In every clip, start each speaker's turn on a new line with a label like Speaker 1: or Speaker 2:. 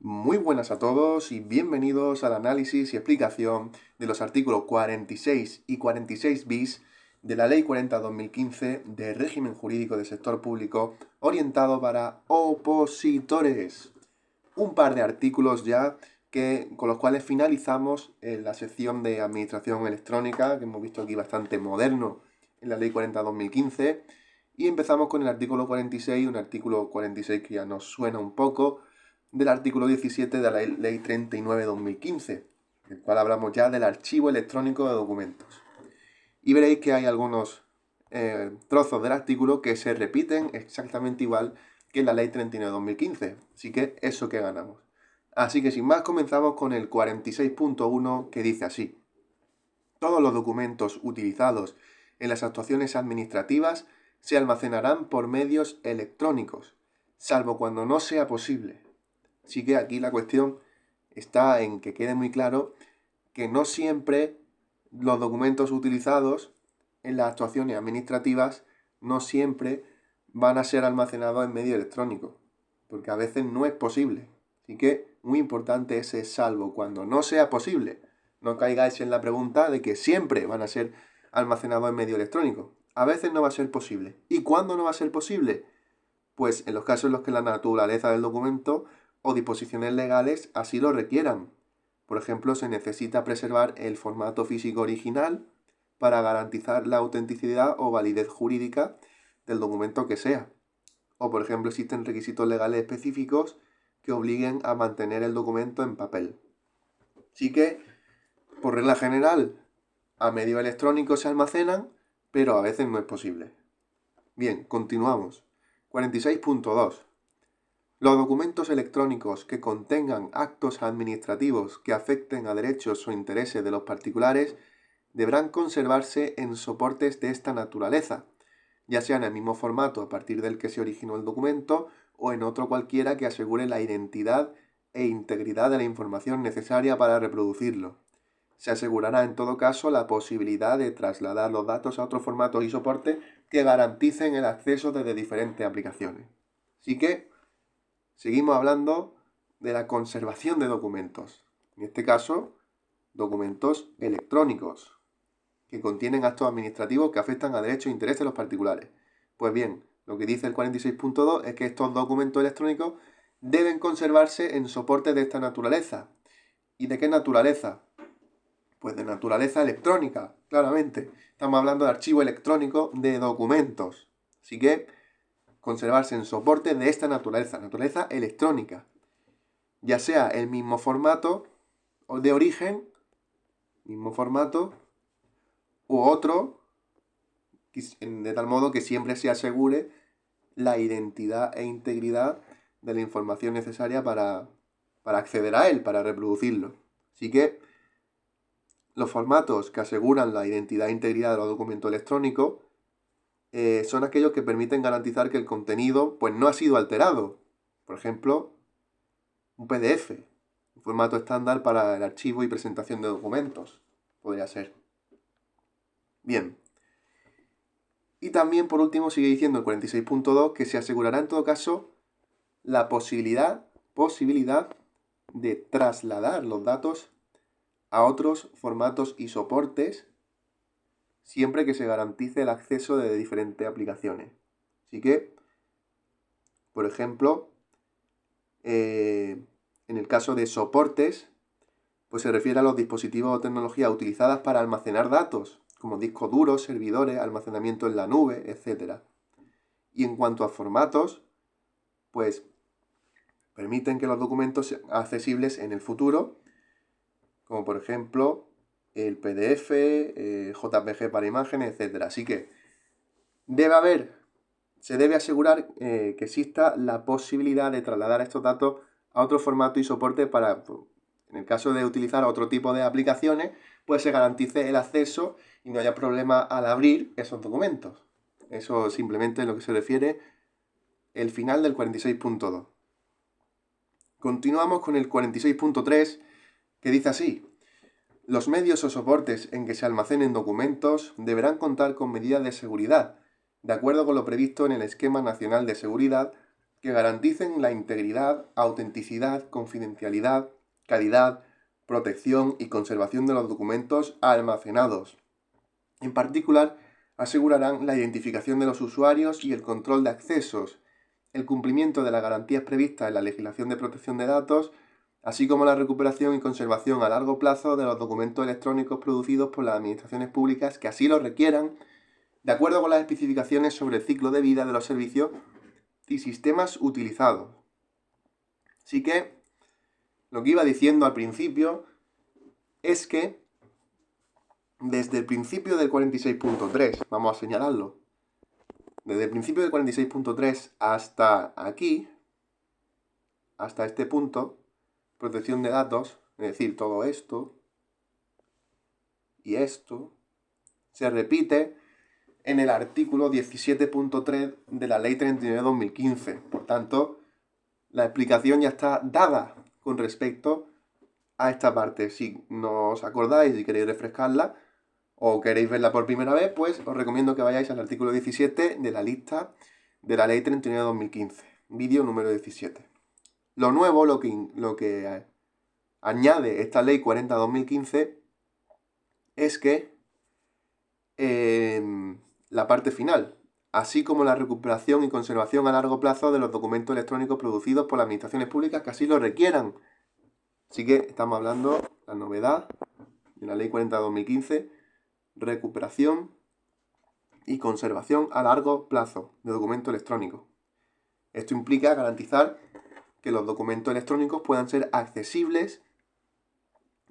Speaker 1: Muy buenas a todos y bienvenidos al análisis y explicación de los artículos 46 y 46 bis de la Ley 40/2015 de régimen jurídico del sector público orientado para opositores. Un par de artículos ya con los cuales finalizamos la sección de administración electrónica, que hemos visto aquí bastante moderno en la Ley 40/2015, y empezamos con el artículo 46, un artículo 46 que ya nos suena un poco, del artículo 17 de la Ley 39/2015, en el cual hablamos ya del archivo electrónico de documentos. Y veréis que hay algunos trozos del artículo que se repiten exactamente igual que en la Ley 39/2015. Así que eso que ganamos. Así que sin más comenzamos con el 46.1 que dice así. Todos los documentos utilizados en las actuaciones administrativas se almacenarán por medios electrónicos, salvo cuando no sea posible. Así que aquí la cuestión está en que quede muy claro que no siempre los documentos utilizados en las actuaciones administrativas no siempre van a ser almacenados en medio electrónico, porque a veces no es posible. Así que muy importante ese salvo cuando no sea posible. No caigáis en la pregunta de que siempre van a ser almacenados en medio electrónico. A veces no va a ser posible. ¿Y cuándo no va a ser posible? Pues en los casos en los que la naturaleza del documento o disposiciones legales así lo requieran. Por ejemplo, se necesita preservar el formato físico original para garantizar la autenticidad o validez jurídica del documento que sea. O, por ejemplo, existen requisitos legales específicos que obliguen a mantener el documento en papel. Así que, por regla general, a medio electrónico se almacenan, pero a veces no es posible. Bien, continuamos. 46.2. Los documentos electrónicos que contengan actos administrativos que afecten a derechos o intereses de los particulares deberán conservarse en soportes de esta naturaleza, ya sea en el mismo formato a partir del que se originó el documento o en otro cualquiera que asegure la identidad e integridad de la información necesaria para reproducirlo. Se asegurará en todo caso la posibilidad de trasladar los datos a otros formatos y soportes que garanticen el acceso desde diferentes aplicaciones. Así que seguimos hablando de la conservación de documentos. En este caso, documentos electrónicos que contienen actos administrativos que afectan a derechos e intereses de los particulares. Pues bien, lo que dice el 46.2 es que estos documentos electrónicos deben conservarse en soportes de esta naturaleza. ¿Y de qué naturaleza? Pues de naturaleza electrónica, claramente. Estamos hablando de archivo electrónico de documentos. Así que conservarse en soportes de esta naturaleza electrónica. Ya sea el mismo formato de origen, mismo formato, u otro, de tal modo que siempre se asegure la identidad e integridad de la información necesaria para acceder a él, para reproducirlo. Así que los formatos que aseguran la identidad e integridad de los documentos electrónicos son aquellos que permiten garantizar que el contenido pues, no ha sido alterado. Por ejemplo, un PDF, un formato estándar para el archivo y presentación de documentos, podría ser. Bien. Y también, por último, sigue diciendo el 46.2 que se asegurará en todo caso la posibilidad de trasladar los datos a otros formatos y soportes siempre que se garantice el acceso de diferentes aplicaciones. Así que, por ejemplo, en el caso de soportes, pues se refiere a los dispositivos o tecnologías utilizadas para almacenar datos, como discos duros, servidores, almacenamiento en la nube, etc. Y en cuanto a formatos, pues permiten que los documentos sean accesibles en el futuro, como por ejemplo el PDF, JPG para imágenes, etc. Así que se debe asegurar que exista la posibilidad de trasladar estos datos a otro formato y soporte para, en el caso de utilizar otro tipo de aplicaciones, pues se garantice el acceso y no haya problema al abrir esos documentos. Eso simplemente es lo que se refiere el final del 46.2. Continuamos con el 46.3 que dice así. Los medios o soportes en que se almacenen documentos deberán contar con medidas de seguridad, de acuerdo con lo previsto en el Esquema Nacional de Seguridad, que garanticen la integridad, autenticidad, confidencialidad, calidad, protección y conservación de los documentos almacenados. En particular, asegurarán la identificación de los usuarios y el control de accesos, el cumplimiento de las garantías previstas en la legislación de protección de datos, así como la recuperación y conservación a largo plazo de los documentos electrónicos producidos por las administraciones públicas que así lo requieran, de acuerdo con las especificaciones sobre el ciclo de vida de los servicios y sistemas utilizados. Así que, lo que iba diciendo al principio es que desde el principio del 46.3, vamos a señalarlo, desde el principio del 46.3 hasta aquí, hasta este punto, protección de datos, es decir, todo esto y esto, se repite en el artículo 17.3 de la Ley 39/2015. Por tanto, la explicación ya está dada con respecto a esta parte. Si no os acordáis y queréis refrescarla o queréis verla por primera vez, pues os recomiendo que vayáis al artículo 17 de la lista de la Ley 39/2015, vídeo número 17. Lo nuevo, lo que añade esta Ley 40/2015 es que la parte final, así como la recuperación y conservación a largo plazo de los documentos electrónicos producidos por las administraciones públicas que así lo requieran. Así que estamos hablando, la novedad de la Ley 40/2015, recuperación y conservación a largo plazo de documentos electrónicos. Esto implica garantizar que los documentos electrónicos puedan ser accesibles,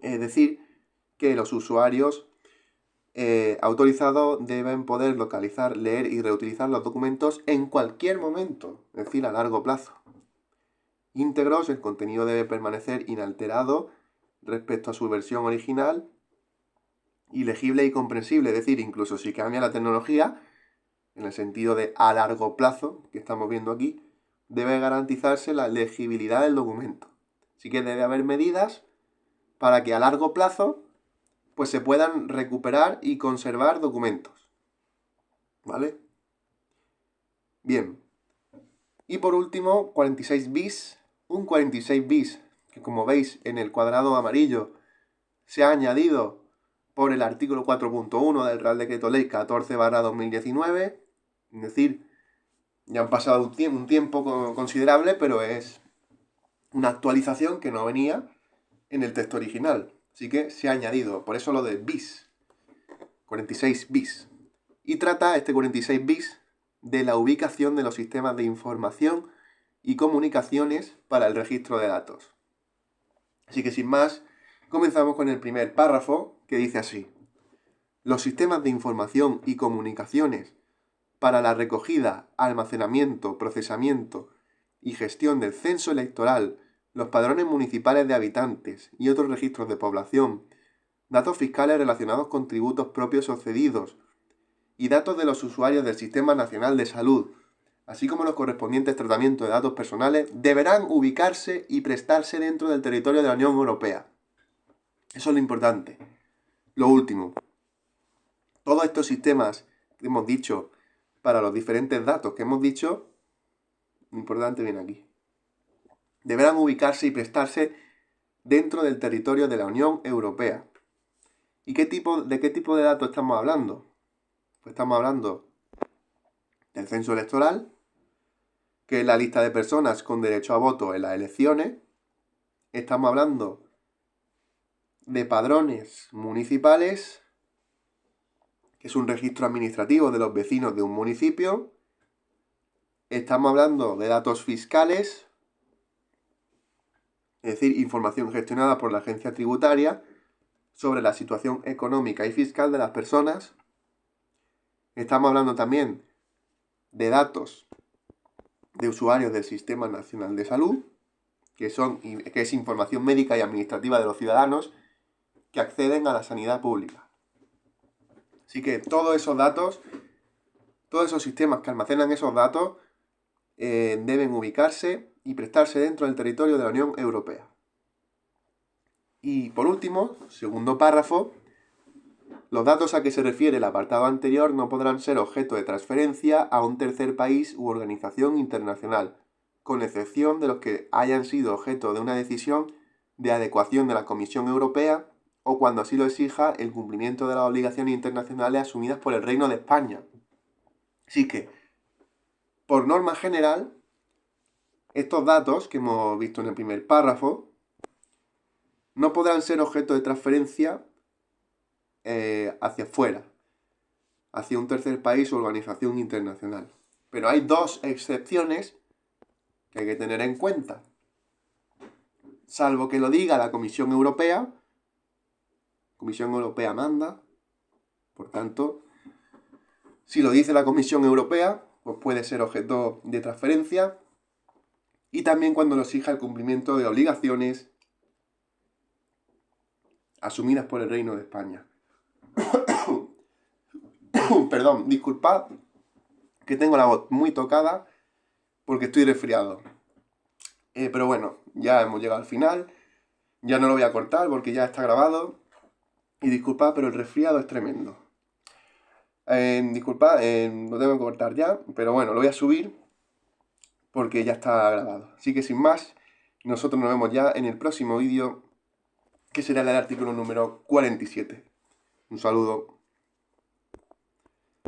Speaker 1: es decir, que los usuarios autorizados deben poder localizar, leer y reutilizar los documentos en cualquier momento, es decir, a largo plazo. Íntegros, el contenido debe permanecer inalterado respecto a su versión original y legible y comprensible, es decir, incluso si cambia la tecnología, en el sentido de a largo plazo, que estamos viendo aquí, debe garantizarse la legibilidad del documento. Así que debe haber medidas para que a largo plazo pues se puedan recuperar y conservar documentos. ¿Vale? Bien. Y por último, 46 bis. Un 46 bis que, como veis en el cuadrado amarillo, se ha añadido por el artículo 4.1 del Real Decreto Ley 14/2019. Es decir, ya han pasado un tiempo considerable, pero es una actualización que no venía en el texto original. Así que se ha añadido, por eso lo de bis, 46 bis. Y trata este 46 bis de la ubicación de los sistemas de información y comunicaciones para el registro de datos. Así que sin más, comenzamos con el primer párrafo que dice así: los sistemas de información y comunicaciones para la recogida, almacenamiento, procesamiento y gestión del censo electoral, los padrones municipales de habitantes y otros registros de población, datos fiscales relacionados con tributos propios o cedidos y datos de los usuarios del Sistema Nacional de Salud, así como los correspondientes tratamientos de datos personales, deberán ubicarse y prestarse dentro del territorio de la Unión Europea. Eso es lo importante. Lo último, todos estos sistemas que hemos dicho para los diferentes datos que hemos dicho, lo importante viene aquí. Deberán ubicarse y prestarse dentro del territorio de la Unión Europea. ¿Y de qué tipo de datos estamos hablando? Pues estamos hablando del censo electoral, que es la lista de personas con derecho a voto en las elecciones. Estamos hablando de padrones municipales, que es un registro administrativo de los vecinos de un municipio. Estamos hablando de datos fiscales, es decir, información gestionada por la agencia tributaria sobre la situación económica y fiscal de las personas. Estamos hablando también de datos de usuarios del Sistema Nacional de Salud, que es información médica y administrativa de los ciudadanos que acceden a la sanidad pública. Así que todos esos datos, todos esos sistemas que almacenan esos datos deben ubicarse y prestarse dentro del territorio de la Unión Europea. Y por último, segundo párrafo, los datos a que se refiere el apartado anterior no podrán ser objeto de transferencia a un tercer país u organización internacional, con excepción de los que hayan sido objeto de una decisión de adecuación de la Comisión Europea o cuando así lo exija el cumplimiento de las obligaciones internacionales asumidas por el Reino de España. Así que, por norma general, estos datos que hemos visto en el primer párrafo no podrán ser objeto de transferencia hacia afuera, hacia un tercer país o organización internacional. Pero hay dos excepciones que hay que tener en cuenta. Salvo que lo diga la Comisión Europea. La Comisión Europea manda. Por tanto, si lo dice la Comisión Europea, pues puede ser objeto de transferencia. Y también cuando lo exija el cumplimiento de obligaciones asumidas por el Reino de España. Perdón, disculpad que tengo la voz muy tocada porque estoy resfriado. Pero bueno, ya hemos llegado al final. Ya no lo voy a cortar porque ya está grabado. Y disculpad, pero el resfriado es tremendo. Disculpad, lo tengo que cortar ya. Pero bueno, lo voy a subir porque ya está grabado. Así que sin más, nosotros nos vemos ya en el próximo vídeo, que será el artículo número 47. Un saludo.